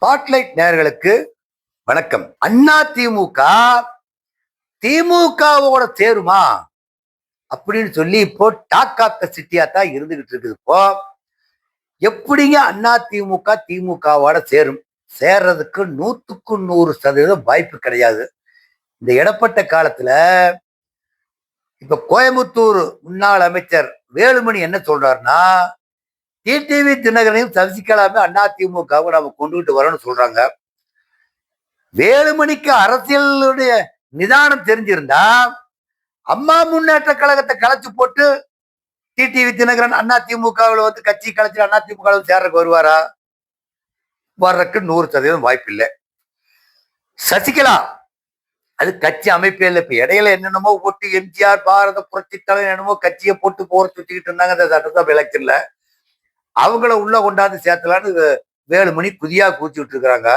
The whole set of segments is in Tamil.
ஸ்பாட்லைட் நேயர்களுக்கு வணக்கம். அண்ணா திமுக திமுகவோட சேருமா அப்படின்னு சொல்லி இப்போ டாக் ஆஃப் த சிட்டியா தான் இருந்துகிட்டு இருக்குது. இப்போ எப்படிங்க அண்ணா திமுக திமுகவோட சேரும்? சேர்றதுக்கு 100% வாய்ப்பு கிடையாது. இந்த இடப்பட்ட காலத்துல இப்ப கோயம்புத்தூர் முன்னாள் அமைச்சர் வேலுமணி என்ன சொல்றாருன்னா, டிடிவி தினகரனையும் சசிகலாமே அண்ணா திமுகவை நாம கொண்டுகிட்டு வரோம்னு சொல்றாங்க. வேலுமணிக்கு அரசியலுடைய நிதானம் தெரிஞ்சிருந்தா அம்மா முன்னேற்ற கழகத்தை கலைச்சு போட்டு டிடிவி தினகரன் அண்ணா திமுகவில் வந்து கட்சி கலைச்சு அண்ணா திமுக சேர்றதுக்கு வருவாரா? வர்றதுக்கு 100% வாய்ப்பு இல்லை. சசிகலா அது கட்சி அமைப்பே இல்லை. இப்ப இடையில என்னென்னமோ போட்டு எம்ஜிஆர் பாரத புரட்சி தலைவர் என்னமோ கட்சியை போட்டு போற சுத்திக்கிட்டு இருந்தாங்க அந்த சட்டசபை எலெக்ஷன்ல. அவங்கள உள்ள கொண்டாந்து சேர்த்தலான்னு வேலுமணி புதியா கூச்சிட்டு இருக்கிறாங்க.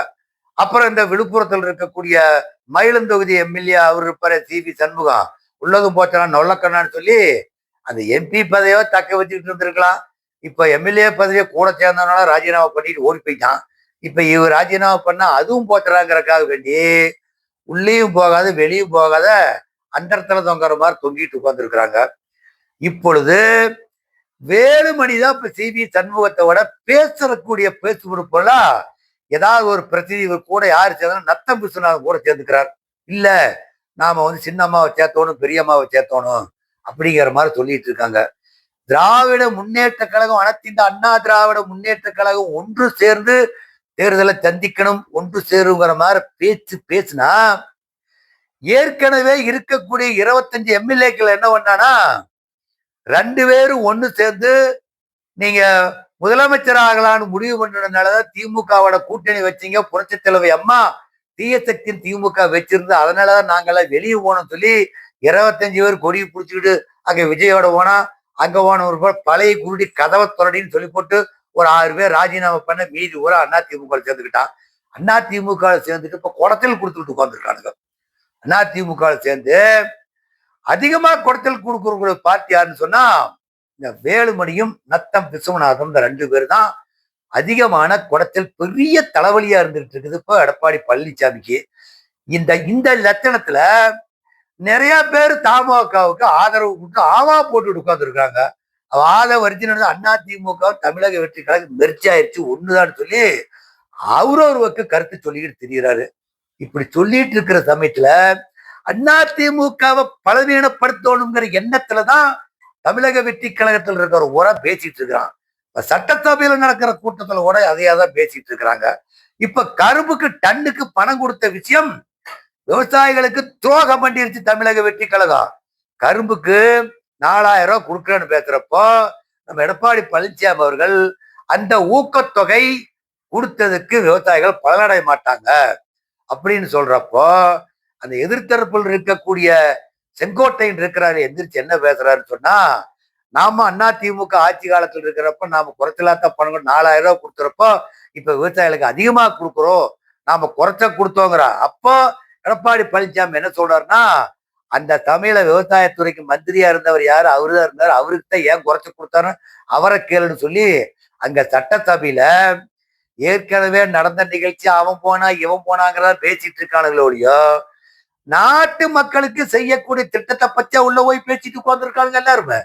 அப்புறம் இந்த விழுப்புரத்தில் இருக்கக்கூடிய மயிலம் தொகுதி எம்எல்ஏ அவர் இருப்பாரு சிவி சண்முகம், உள்ளதும் போச்சனா நொல்லக்கண்ணான்னு சொல்லி அந்த எம்பி பதவியோ தக்க வச்சுக்கிட்டு இருந்திருக்கலாம். இப்ப எம்எல்ஏ பதவியை கூட சேர்ந்தனால ராஜினாமா பண்ணிட்டு ஓடி போயிட்டான். இப்ப இவர் ராஜினாமா பண்ணா அதுவும் போச்சுறாங்கிறதுக்காக வேண்டி உள்ளேயும் போகாத வெளியும் போகாத அண்டர்த்தல தொங்குற மாதிரி தொங்கிட்டு உட்கார்ந்துருக்கிறாங்க. இப்பொழுது வேலுமணிதான் இப்ப சிவி சண்முகத்தோட பேசக்கூடிய பேசுபொருப்பெல்லாம் ஏதாவது ஒரு பிரச்சனை இவர் கூட யாரு சேர்ந்தா நத்தம் விஸ்வநாதன் கூட சேர்ந்துக்கிறார். இல்ல நாம வந்து சின்னம்மாவை சேர்த்தோணும் பெரியம்மாவை சேர்த்தோணும் அப்படிங்கிற மாதிரி சொல்லிட்டு இருக்காங்க. திராவிட முன்னேற்ற கழகம் அனைத்து இந்த அண்ணா திராவிட முன்னேற்ற கழகம் ஒன்று சேர்ந்து தேர்தலை சந்திக்கணும், ஒன்று சேருங்கிற மாதிரி பேசுனா ஏற்கனவே இருக்கக்கூடிய 25 எம்எல்ஏக்கள் என்ன பண்ணானா 2 பேரும் ஒண்ணு சேர்ந்து நீங்க முதலமைச்சர் ஆகலான்னு முடிவு பண்ணதுனாலதான் திமுகவோட கூட்டணி வச்சீங்க. புரட்சி தலைவி அம்மா தீய சக்தியின் திமுக வச்சிருந்து அதனாலதான் நாங்கெல்லாம் வெளியே போனோம் சொல்லி 25 பேர் கொடியை பிடிச்சிக்கிட்டு அங்க விஜயோட போனா அங்க போன ஒரு பழைய குருடி கதவை தொடடின்னு சொல்லி போட்டு ஒரு 6 பேர் ராஜினாமா பண்ண மீதி ஊரா அண்ணா திமுக சேர்ந்துக்கிட்டான். அண்ணா திமுக சேர்ந்துட்டு இப்ப குடத்தில் கொடுத்துட்டு உட்காந்துருக்கானுங்க. அண்ணா திமுக சேர்ந்து அதிகமா குடத்தில் கொடுக்கக்கூடிய பார்ட்டி யாருன்னு சொன்னா இந்த வேலுமணியும் நத்தம் விஸ்வநாதம் இந்த 2 பேர் தான் அதிகமான குடத்தில் பெரிய தலைவலியா இருந்துகிட்டு இருக்குது இப்போ எடப்பாடி பழனிசாமிக்கு. இந்த இந்த லட்சணத்துல நிறைய பேர் தமாகவுக்கு ஆதரவு கொடுத்து ஆவா போட்டு உட்கார்ந்துருக்காங்க. ஆதரவு வரிச்சு அண்ணா திமுக தமிழக வெற்றி கழகம் மெர்ச்சி ஆயிடுச்சு ஒண்ணுதான் சொல்லி அவரொருவருக்கு கருத்து சொல்லிக்கிட்டு திரிகிறாரு. இப்படி சொல்லிட்டு இருக்கிற சமயத்துல அண்ணா திமுகவை பலவீனப்படுத்தணுங்கிற எண்ணத்துலதான் தமிழக வெற்றி கழகத்தில் இருக்கிற உரை பேசிட்டு இருக்கிறான். சட்டசபையில நடக்கிற கூட்டத்துல கூட அதையாதான் பேசிட்டு இருக்கிறாங்க. இப்ப கரும்புக்கு டன்னுக்கு பணம் கொடுத்த விஷயம் விவசாயிகளுக்கு துரோகம் பண்ணிருச்சு தமிழக வெற்றி கழகம். கரும்புக்கு 4000 ரூபாய் கொடுக்குறேன்னு பேசுறப்போ நம்ம எடப்பாடி பழனிசாமி அவர்கள் அந்த ஊக்கத்தொகை கொடுத்ததுக்கு விவசாயிகள் பலனடைய மாட்டாங்க அப்படின்னு சொல்றப்போ அந்த எதிர்த்தரப்பில் இருக்கக்கூடிய செங்கோட்டையன் இருக்கிறாரு எந்திரிச்சு என்ன பேசுறாருன்னு சொன்னா, நாம அண்ணா திமுக ஆட்சி காலத்தில் இருக்கிறப்ப நாம குறைச்சலாத்தான் பணம் 4000 ரூபாய் கொடுத்துறப்போ இப்ப விவசாயிகளுக்கு அதிகமா கொடுக்குறோம் நாம குறைச்ச கொடுத்தோங்கிறா. அப்போ எடப்பாடி பழனிசாமி என்ன சொல்றாருன்னா, அந்த தமிழ விவசாயத்துறைக்கு மந்திரியா இருந்தவர் யாரு? அவருதான் இருந்தாரு, அவருக்கு தான் ஏன் குறைச்சு கொடுத்தாரு அவரை கேளுன்னு சொல்லி அங்க சட்டசபையில ஏற்கனவே நடந்த நிகழ்ச்சி அவன் போனா இவன் போனாங்கிறத பேசிட்டு இருக்கானுங்களோடையோ நாட்டு மக்களுக்கு செய்யக்கூடிய திட்டத்தை பச்சா உள்ள போய் பேசிட்டு உட்கார்ந்துருக்காங்க எல்லாருமே.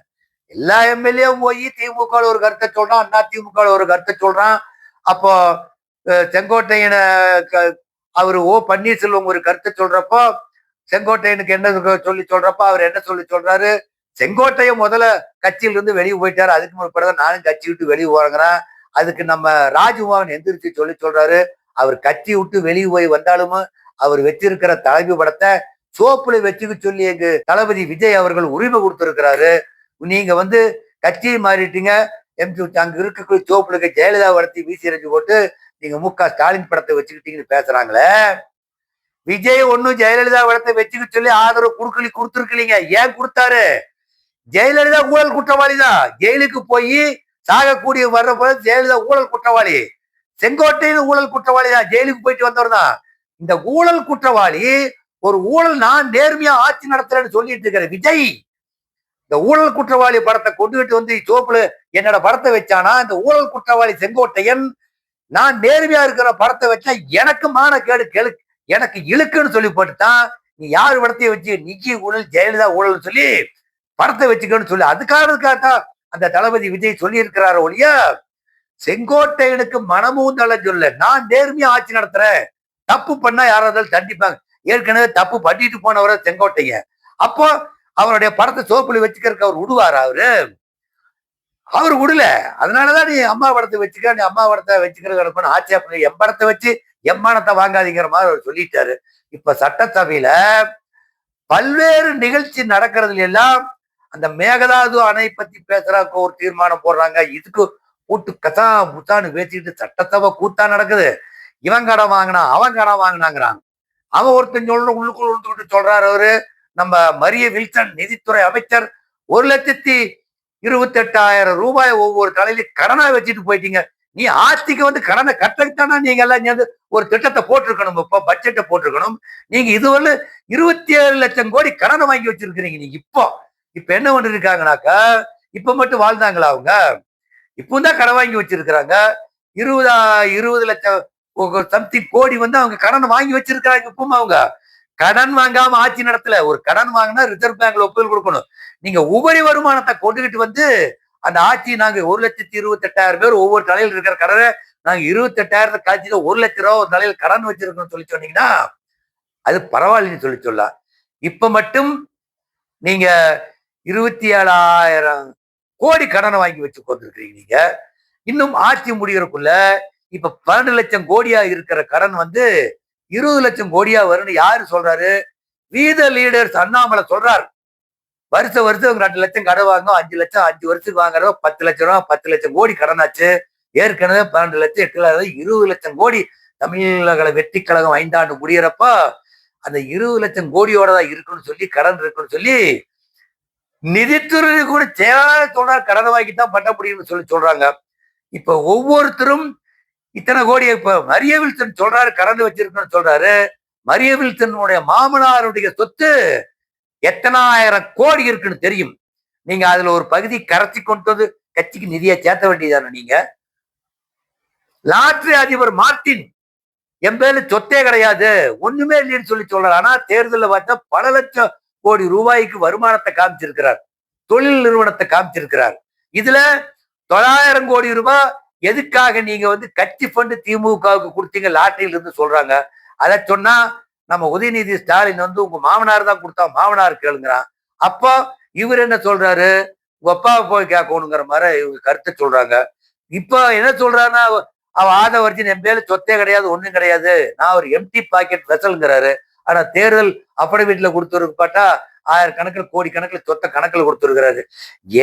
எல்லா எம்எல்ஏவும் போய் திமுக ஒரு கருத்தை சொல்றான், அண்ணா திமுக ஒரு கருத்தை சொல்றான். அப்போ செங்கோட்டையனை அவரு பன்னீர்செல்வம் ஒரு கருத்தை சொல்றப்போ செங்கோட்டையனுக்கு என்ன சொல்றப்ப அவர் என்ன சொல்றாரு, செங்கோட்டையன் முதல்ல கட்சியில இருந்து வெளியே போயிட்டாரு, அதுக்கு முன்னாடி நானும் கட்சி விட்டு வெளியே போறேங்கிறேன். அதுக்கு நம்ம ராஜ்மோகன் எந்திரிச்சு சொல்றாரு, அவர் கட்சி விட்டு வெளியே போய் வந்தாலும் அவர் வச்சிருக்கிற தலைமை படத்தை சோப்புல வச்சுக்க சொல்லி எங்க தளபதி விஜய் அவர்கள் உரிமை கொடுத்திருக்கிறாரு. நீங்க வந்து கட்சியை மாறிட்டீங்க, அங்க இருக்கக்கூடிய சோப்புல ஜெயலலிதா படத்தை வீசி எறிஞ்சு போட்டு நீங்க முக ஸ்டாலின் படத்தை வச்சுக்கிட்டீங்கன்னு பேசுறாங்களே. விஜய் ஒன்னும் ஜெயலலிதா படத்தை வச்சுக்க சொல்லி ஆதரவு கொடுத்துருக்கீங்க. ஏன் கொடுத்தாரு? ஜெயலலிதா ஊழல் குற்றவாளி தான். ஜெயிலுக்கு போய் சாகக்கூடிய வர்ற போது ஜெயலலிதா ஊழல் குற்றவாளி, செங்கோட்டையின் ஊழல் குற்றவாளி தான், ஜெயிலுக்கு போயிட்டு வந்தவர் தான். இந்த ஊழல் குற்றவாளி ஒரு ஊழல் நான் நேர்மையா ஆட்சி நடத்துறேன்னு சொல்லிட்டு இருக்கிற விஜய் இந்த ஊழல் குற்றவாளி படத்தை கொண்டுகிட்டு வந்து சோப்புல என்னோட படத்தை வச்சானா, இந்த ஊழல் குற்றவாளி செங்கோட்டையன் நான் நேர்மையா இருக்கிற படத்தை வச்சா எனக்கு மானக்கேடு கெழு எனக்கு இழுக்குன்னு சொல்லி போட்டுதான் நீ யார் படத்தையும் வச்சு நிக்கி ஊழல் ஜெயலலிதா ஊழல் சொல்லி படத்தை வச்சுக்கன்னு சொல்லி அதுக்காகத்தான் அந்த தளபதி விஜய் சொல்லி இருக்கிறார ஒழிய செங்கோட்டையனுக்கு மனமும் தள்ள சொல்ல நான் நேர்மையா ஆட்சி நடத்துறேன், தப்பு பண்ணா யாராவது தண்டிப்பாங்க. ஏற்கனவே தப்பு பண்ணிட்டு போனவர செங்கோட்டைங்க. அப்போ அவருடைய படத்தை சோப்புல வச்சுக்கிறதுக்கு அவர் விடுவாரா? அவரு விடல. அதனாலதான் நீ அம்மா படத்தை வச்சுக்க, நீ அம்மா படத்தை வச்சுக்கிறது ஆட்சியா பண்ணி என் படத்தை வச்சு எம்மானத்தை வாங்காதீங்கிற மாதிரி அவர் சொல்லிட்டாரு. இப்ப சட்டசபையில பல்வேறு நிகழ்ச்சி நடக்கிறதுல எல்லாம் அந்த மேகதாது அணை பத்தி பேசுறாக்க ஒரு தீர்மானம் போடுறாங்க. இதுக்கு கூட்டு கதா புத்தான்னு பேசிட்டு சட்டசபை கூத்தா நடக்குது. இவன் கடன் வாங்கினா அவன் கடன் வாங்கினாங்கிறான். அவன் ஒருத்தன் சொல்ற உள்ளுக்குள் உழுந்துட்டு சொல்றாரு அவரு நம்ம மரிய வில்சன் நிதித்துறை அமைச்சர் 1,28,000 ரூபாய் ஒவ்வொரு தலையிலும் கடனா வச்சுட்டு போயிட்டீங்க. நீ ஆட்சிக்கு வந்து கடனை கட்டத்தானா நீங்க எல்லாம் சேர்ந்து ஒரு திட்டத்தை போட்டிருக்கணும், இப்ப பட்ஜெட்டை போட்டிருக்கணும். நீங்க இதுவரை 27 லட்சம் கோடி கடனை வாங்கி வச்சிருக்கிறீங்க. நீங்க இப்ப என்ன பண்ணி இருக்காங்கனாக்கா, இப்ப மட்டும் வாழ்ந்தாங்களா அவங்க? இப்பதான் கடன் வாங்கி வச்சிருக்கிறாங்க. 20 லட்சம் சம்திங் கோடி வந்து அவங்க கடன் வாங்கி வச்சிருக்கிறாங்க. இப்பவும் அவங்க கடன் வாங்காம ஆட்சி நடத்தல. ஒரு கடன் வாங்கினா ரிசர்வ் பேங்க்ல ஒப்புதல் கொடுக்கணும். நீங்க உபரி வருமானத்தை கொண்டுகிட்டு வந்து அந்த ஆட்சி நாங்க 1,28,000 பேர் ஒவ்வொரு தலையில் இருக்கிற கடனை நாங்க 28,000 காட்சியில 1 லட்சம் ரூபாய் ஒரு தலையில் கடன் வச்சிருக்கோம்னு சொல்லி சொன்னீங்கன்னா அது பரவாயில்லன்னு சொல்லலாம். இப்ப மட்டும் நீங்க 27,000 கோடி கடனை வாங்கி வச்சு கொண்டிருக்கிறீங்க. நீங்க இன்னும் ஆட்சி முடிகிறதுக்குள்ள இப்ப 12 லட்சம் கோடியா இருக்கிற கடன் வந்து 20 லட்சம் கோடியா வரும்னு யாரு சொல்றாரு? வீத லீடர்ஸ் அண்ணாமலை சொல்றாரு. வருஷம் 2 லட்சம் கடன் வாங்கும், 5 லட்சம் 5 வருஷத்துக்கு வாங்குறோம், 10 லட்சம் ரூபாய் 10 லட்சம் கோடி கடனாச்சு. ஏற்கனவே 12 லட்சம் 8 20 லட்சம் கோடி தமிழக வெற்றி கழகம் 5 ஆண்டு முடியறப்ப அந்த 20 லட்சம் கோடியோட தான் இருக்குன்னு சொல்லி கடன் இருக்குன்னு சொல்லி நிதித்துறை கூட செயலாளர் சொல்றாரு கடனை வாங்கித்தான் பண்ண முடியும்னு சொல்லி சொல்றாங்க. இப்ப ஒவ்வொருத்தரும் இத்தனை கோடி இப்ப மரிய வில்சன் சொல்றாரு கடன் வச்சிருக்கணும்னு சொல்றாரு. மரிய வில்சனுடைய மாமனாருடைய சொத்து எத்தனாயிரம் கோடி இருக்குன்னு தெரியும். நீங்க அதுல ஒரு பகுதி கரைச்சி கொண்டு வந்து கட்சிக்கு நிதியை சேர்த்த வேண்டியதான? நீங்க லாட்டரி அதிபர் மார்டின் என் பேர்ல சொத்தே கிடையாது ஒண்ணுமே இல்லைன்னு சொல்லி சொல்றாரு. ஆனா தேர்தலில் பார்த்தா பல லட்சம் கோடி ரூபாய்க்கு வருமானத்தை காமிச்சிருக்கிறார், தொழில் நிறுவனத்தை காமிச்சிருக்கிறார். இதுல 900 கோடி ரூபாய் எதுக்காக நீங்க வந்து கட்சி ஃபண்டு திமுகவுக்கு கொடுத்தீங்க லாட்டரியில இருந்து சொல்றாங்க. அதை சொன்னா நம்ம உதயநிதி ஸ்டாலின் வந்து உங்க மாமனார் தான் கொடுத்தா மாமனார் கேளுங்கிறான். அப்போ இவர் என்ன சொல்றாரு? உங்க அப்பாவை போய் கேட்கணுங்கிற மாதிரி இவங்க கருத்தை சொல்றாங்க. இப்போ என்ன சொல்றாருன்னா அவ ஆதவர்ஜின் என் பேர்ல சொத்தே கிடையாது ஒண்ணும் கிடையாது, நான் ஒரு எம்டி பாக்கெட் வெசல்ங்கிறாரு. ஆனா தேர்தல் அஃபிடவிட்ல கொடுத்துருப்பாட்டா 1000 கணக்கில் கோடி கணக்கில் சொத்த கணக்கில் கொடுத்துருக்கிறாரு.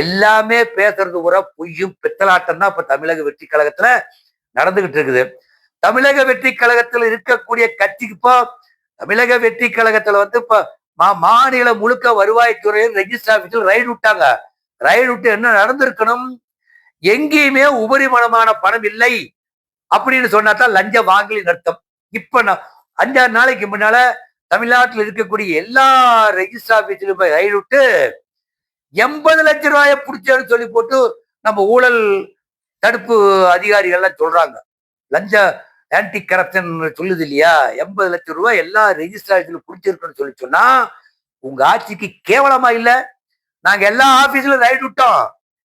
எல்லாமே பேசுறது கூட பொய்யும் பித்தலாட்டம் தான் இப்ப தமிழக வெற்றி கழகத்துல நடந்துகிட்டு இருக்குது. தமிழக வெற்றி கழகத்துல இருக்கக்கூடிய கட்சிக்கு இப்போ தமிழக வெற்றி கழகத்துல வந்து இப்ப மாநில முழுக்க வருவாய்த்துறையில் ரெஜிஸ்டர் ஆபீஸில் ரைடு விட்டாங்க. ரைடு விட்டு என்ன நடந்திருக்கணும்? எங்கேயுமே உபரிமனமான பணம் இல்லை அப்படின்னு சொன்னாதான் லஞ்சம் வாங்கலின் அர்த்தம். இப்ப நான் 5-6 நாளைக்கு முன்னால தமிழ்நாட்டில் இருக்கக்கூடிய எல்லா ரெஜிஸ்டர் ஆபீஸ்லயும் போய் ரைடு விட்டு 80 லட்சம் ரூபாயை பிடிச்சேன்னு சொல்லி போட்டு நம்ம ஊழல் தடுப்பு அதிகாரிகள்லாம் சொல்றாங்க. லஞ்ச ஆன்டி கரப்ஷன் சொல்லுது இல்லையா? 80 லட்சம் ரூபாய் எல்லா ரெஜிஸ்டர் ஆபீஸ்ல பிடிச்சிருக்குன்னு சொல்லி சொன்னா உங்க ஆட்சிக்கு கேவலமா இல்ல? நாங்க எல்லா ஆபீஸ்ல ரைடு விட்டோம்,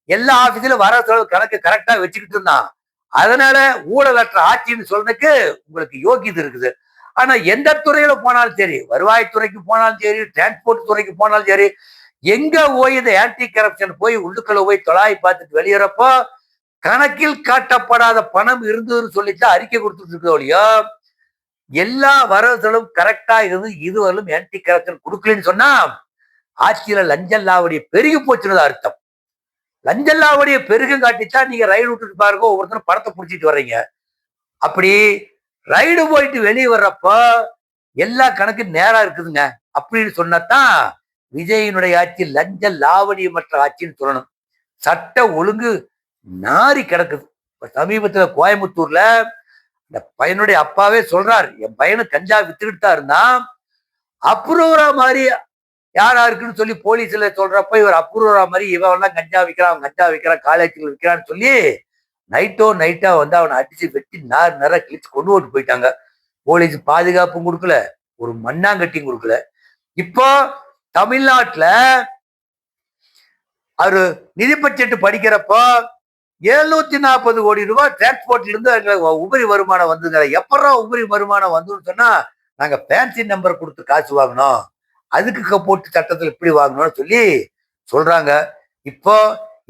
எல்லா ஆபீஸ்ல வர செலவு கணக்கு கரெக்டா வச்சுக்கிட்டு இருந்தான். அதனால ஊழலற்ற ஆட்சின்னு சொல்றதுக்கு உங்களுக்கு யோகியது இருக்குது. ஆனா எந்த துறையில போனாலும் சரி, வருவாய்த்துறைக்கு போனாலும் சரி, டிரான்ஸ்போர்ட் துறைக்கு போனாலும் சரி, எங்க போய் இந்த ஆன்டி கரப்ஷன் போய் உள்ளுக்குள்ள போய் தொலாய் பார்த்துட்டு வெளியேறப்போ கணக்கில் காட்டப்படாத பணம் இருந்ததுன்னு சொல்லித்தான் அறிக்கை கொடுத்துட்டு இருக்கோ இல்லையோ, எல்லா வரவு செலவும் கரெக்டா இருந்து இதுவரையிலும் ஆன்டி கரப்ஷன் கொடுக்கலன்னு சொன்னா ஆட்சியில லஞ்சம் லாவடி பெருகி போச்சுன்னு அர்த்தம். லஞ்சம் லாவடியை பெருகம் காட்டித்தான் நீங்க ரைடு விட்டுட்டு பாருங்க ஒவ்வொருத்தரும் படத்தை பிடிச்சிட்டு வர்றீங்க. அப்படி ரைடு போயிட்டு வெளியே வர்றப்போ எல்லா கணக்கும் நேரா இருக்குதுங்க அப்படின்னு சொன்னதான் விஜயனுடைய ஆட்சி லஞ்ச லாவணியமற்ற ஆட்சின்னு சொல்லணும். சட்ட ஒழுங்கு நாரி கிடக்குது. இப்ப சமீபத்துல கோயம்புத்தூர்ல இந்த பையனுடைய அப்பாவே சொல்றாரு, என் பையனு கஞ்சா வித்துக்கிட்டு தான் இருந்தான், அப்ரூவரா மாதிரி யாரா இருக்குன்னு சொல்லி போலீஸ்ல சொல்றப்ப இவர் அப்ரூவரா மாதிரி இவன் எல்லாம் கஞ்சா விற்கிறான், கஞ்சா விற்கிறான், காலேஜ்ல விற்கிறான்னு சொல்லி நைட்டா வந்து அவனை அடிச்சு வெட்டி நேர கிழிச்சு கொண்டு போட்டு போயிட்டாங்க. போலீஸ் பாதுகாப்பும் கொடுக்கல, ஒரு மண்ணாங்கட்டியும் கொடுக்கல. இப்போ தமிழ்நாட்டுல அவரு நிதி பட்ஜெட் படிக்கிறப்போ 740 கோடி ரூபாய் டிரான்ஸ்போர்ட்ல இருந்து உபரி வருமானம் வந்துங்க. எப்பறம் உபரி வருமானம் வந்துன்னு சொன்னா, நாங்க ஃபேன்சி நம்பர் கொடுத்து காசு வாங்கணும், அதுக்கு போட்டு சட்டத்தில் இப்படி வாங்கணும்னு சொல்லி சொல்றாங்க. இப்போ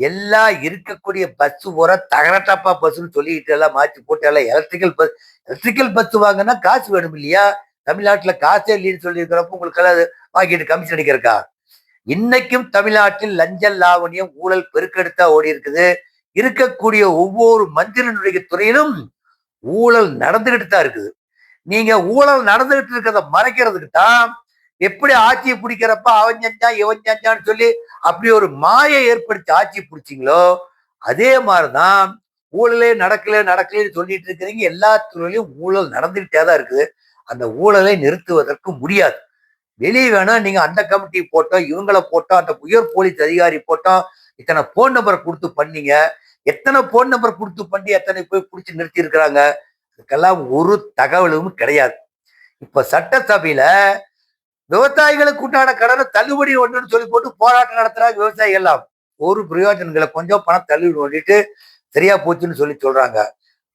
எல்லாம் இருக்கக்கூடிய பஸ் பூரா தகரட்டப்பா பஸ்ன்னு சொல்லிக்கிட்டு எல்லாம் மாற்றி போட்டு எல்லாம் எலக்ட்ரிக்கல் பஸ் வாங்கினா காசு வேணும் இல்லையா? தமிழ்நாட்டுல காசே இல்லைன்னு சொல்லி இருக்கிறப்ப உங்களுக்கு எல்லாம் வாங்கிட்டு கமிஷன் அடிக்கிறக்கா? இன்னைக்கும் தமிழ்நாட்டில் லஞ்ச லாவணியம் ஊழல் பெருக்கெடுத்தா ஓடி இருக்குது. இருக்கக்கூடிய ஒவ்வொரு மந்திரனுடைய துறையிலும் ஊழல் நடந்துகிட்டு தான் இருக்குது. நீங்க ஊழல் நடந்துகிட்டு இருக்கிறத மறைக்கிறதுக்கு தான் எப்படி ஆட்சியை பிடிக்கிறப்ப அவன் செஞ்சான் இவன் செஞ்சான்னு சொல்லி அப்படி ஒரு மாயை ஏற்படுத்தி ஆட்சி பிடிச்சிங்களோ, அதே மாதிரிதான் ஊழலே நடக்கலன்னு சொல்லிட்டு இருக்கிறீங்க. எல்லா துறையிலும் ஊழல் நடந்துகிட்டே தான் இருக்குது. அந்த ஊழலை நிறுத்துவதற்கு முடியாது. வெளியே வேணா நீங்க அந்த கமிட்டி போட்டோம், இவங்களை போட்டோம், அந்த உயர் போலீஸ் அதிகாரி போட்டோம், இத்தனை போன் நம்பர் கொடுத்து பண்ணீங்க, எத்தனை போன் நம்பர் கொடுத்து பண்ணி எத்தனை போய் பிடிச்சி நிறுத்தி இருக்கிறாங்க? இதுக்கெல்லாம் ஒரு தகவலும் கிடையாது. இப்ப சட்டசபையில விவசாயிகளுக்கு உண்டான கடனை தள்ளுபடி ஒன்றுன்னு சொல்லி போட்டு போராட்டம் நடத்துறாங்க விவசாயிகள் எல்லாம். ஒரு பிரயோஜனங்களை கொஞ்சம் பணம் தள்ளுபடி பண்ணிட்டு சரியா போச்சுன்னு சொல்லி சொல்றாங்க.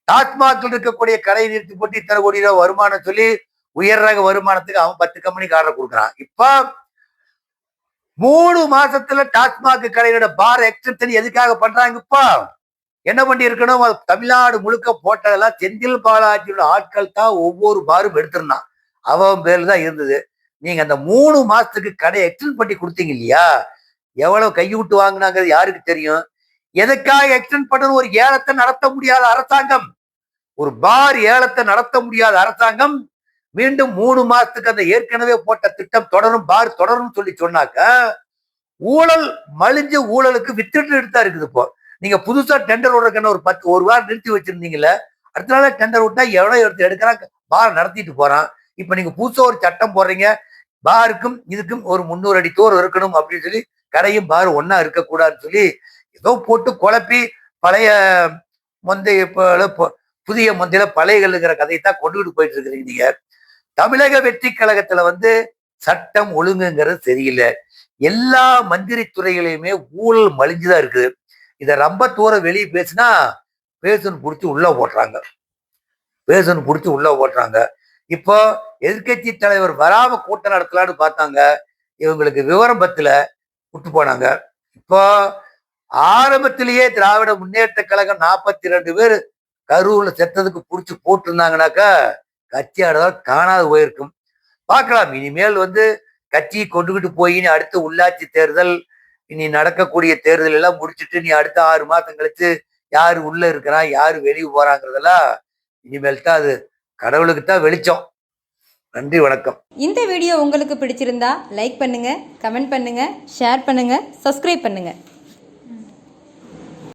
டாஸ்மாக்ல இருக்கக்கூடிய கடையை நிறுத்தி போட்டு இத்தனை கோடி ரூபாய் வருமானம் சொல்லி உயர் ரக வருமானத்துக்கு அவன் 10 கம்பெனிக்கு ஆர்டர் கொடுக்குறான். இப்ப 3 மாசத்துல டாஸ்மாக் கடையோட பார் எக்ஸ்டென்ஷன் எதுக்காக பண்றாங்க? இப்ப என்ன பண்ணி இருக்கணும்? தமிழ்நாடு முழுக்க போட்டதெல்லாம் செந்தில் பாலாஜியோட ஆட்கள் தான் ஒவ்வொரு பாரும் எடுத்திருந்தான். அவன் பேர்ல தான் இருந்தது. நீங்க அந்த 3 மாசத்துக்கு கடை எக்ஸ்டென்ட் பண்ணி கொடுத்தீங்க இல்லையா? எவ்வளவு கைவிட்டு வாங்கினாங்கிறது யாருக்கு தெரியும்? எதுக்காக எக்ஸ்டென்ட் பண்ணணும்? ஒரு ஏலத்தை நடத்த முடியாத அரசாங்கம், ஒரு பார் ஏலத்தை நடத்த முடியாத அரசாங்கம் மீண்டும் 3 மாசத்துக்கு அந்த ஏற்கனவே போட்ட திட்டம் தொடரும், பார் தொடரும் சொல்லி சொன்னாக்க ஊழல் மலிஞ்சு ஊழலுக்கு வித்துட்டு எடுத்தா இருக்குது. இப்போ நீங்க புதுசா டெண்டர் விடுறதுன்னு ஒரு வாரம் நிறுத்தி வச்சிருந்தீங்கல்ல, அடுத்த நாள் டெண்டர் விட்டா எவ்வளவு எடுக்கிறான், பார் நடத்திட்டு போறான். இப்ப நீங்க புதுசா ஒரு சட்டம் போடுறீங்க, பாருக்கும் இதுக்கும் ஒரு 300 அடி தூரம் இருக்கணும் அப்படின்னு சொல்லி, கடையும் பார் ஒன்னா இருக்கக்கூடாதுன்னு சொல்லி ஏதோ போட்டு குழப்பி பழைய முந்தைய புதிய முந்தையில பழையகள்ங்கிற கதையை தான் கொண்டுகிட்டு போயிட்டு இருக்கிறீங்க. நீங்க தமிழக வெற்றி கழகத்துல வந்து சட்டம் ஒழுங்குங்கிறது சரியில்லை. எல்லா மந்திரி துறைகளையுமே ஊழல் மலிஞ்சுதான் இருக்குது. இத ரொம்ப தூரம் வெளியே பேசினா பேசுன்னு புடிச்சு உள்ள ஓட்டுறாங்க. இப்போ எதிர்கட்சி தலைவர் வராம கூட்டம் நடத்தலான்னு பார்த்தாங்க, இவங்களுக்கு விவரம் பத்துல விட்டு போனாங்க. இப்போ ஆரம்பத்திலேயே திராவிட முன்னேற்ற கழகம் 42 பேர் கரூர்ல செத்ததுக்கு புடிச்சு போட்டு இருந்தாங்கன்னாக்கா கட்சி ஆடுதான் காணாது போயிருக்கும். பார்க்கலாம். இனிமேல் வந்து கட்சியை கொண்டுகிட்டு போய் அடுத்த உள்ளாட்சி தேர்தல், இனி நடக்கக்கூடிய தேர்தல் எல்லாம் முடிச்சுட்டு நீ அடுத்த 6 மாசம் கழிச்சு யாரு உள்ள இருக்கிறான் யாரு வெளியே போறாங்கிறதெல்லாம் இனிமேல் தான் அது கடவுளுக்கு தான் வெளிச்சம். நன்றி, வணக்கம். இந்த வீடியோ உங்களுக்கு பிடிச்சிருந்தா லைக் பண்ணுங்க, கமெண்ட் பண்ணுங்க, ஷேர் பண்ணுங்க, சப்ஸ்கிரைப் பண்ணுங்க.